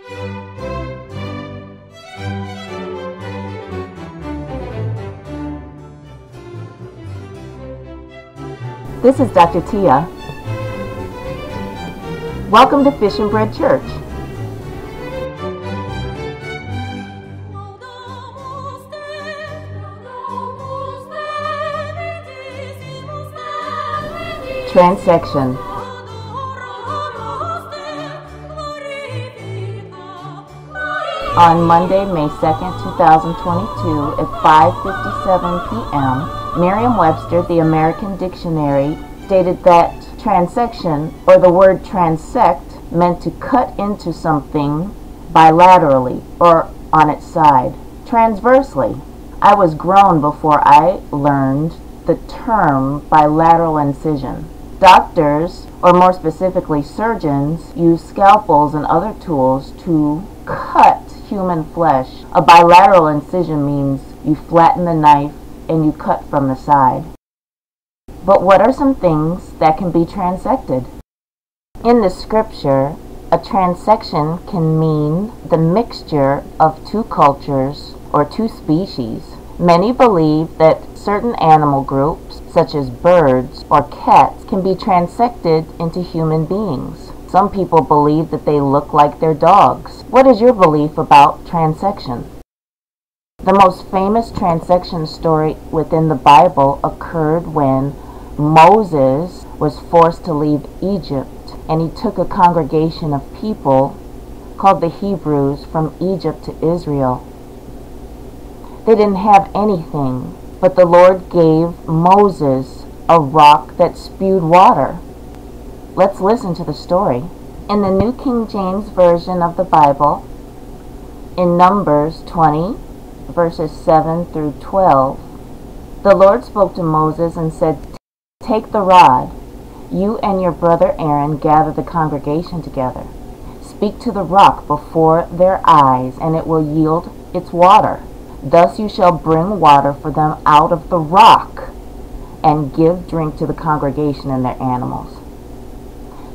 This is Dr. Tia. Welcome to Fish and Bread Church. Transection. On Monday, May 2nd, 2022 at 5:57 p.m., Merriam-Webster, the American Dictionary, stated that transection, or the word transect, meant to cut into something bilaterally or on its side, transversely. I was grown before I learned the term bilateral incision. Doctors, or more specifically surgeons, use scalpels and other tools to cut human flesh. A bilateral incision means you flatten the knife and you cut from the side. But what are some things that can be transected? In the scripture, a transection can mean the mixture of two cultures or two species. Many believe that certain animal groups, such as birds or cats, can be transected into human beings. Some people believe that they look like their dogs. What is your belief about transection? The most famous transection story within the Bible occurred when Moses was forced to leave Egypt, and he took a congregation of people called the Hebrews from Egypt to Israel. They didn't have anything, but the Lord gave Moses a rock that spewed water. Let's listen to the story. In the New King James Version of the Bible, in Numbers 20, verses 7 through 12, the Lord spoke to Moses and said, "Take the rod. You and your brother Aaron gather the congregation together. Speak to the rock before their eyes, and it will yield its water. Thus you shall bring water for them out of the rock, and give drink to the congregation and their animals."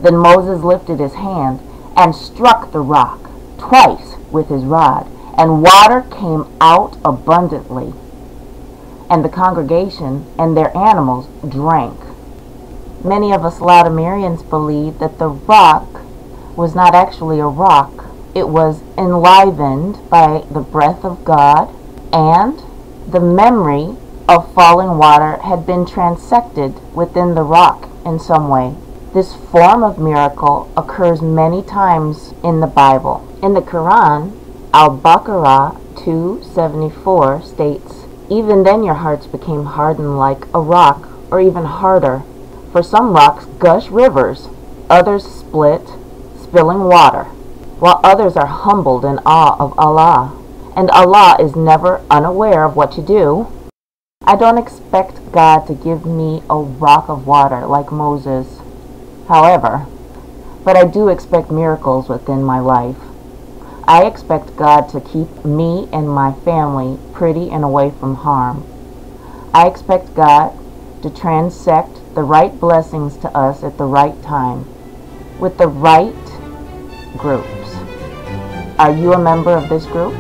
Then Moses lifted his hand and struck the rock twice with his rod, and water came out abundantly, and the congregation and their animals drank. Many of us Latimerians believe that the rock was not actually a rock. It was enlivened by the breath of God, and the memory of falling water had been transected within the rock in some way. This form of miracle occurs many times in the Bible. In the Quran, Al-Baqarah 2:74 states, "Even then your hearts became hardened like a rock, or even harder. For some rocks gush rivers, others split, spilling water, while others are humbled in awe of Allah. And Allah is never unaware of what you do." I don't expect God to give me a rock of water like Moses, however, but I do expect miracles within my life. I expect God to keep me and my family pretty and away from harm. I expect God to transect the right blessings to us at the right time, with the right groups. Are you a member of this group?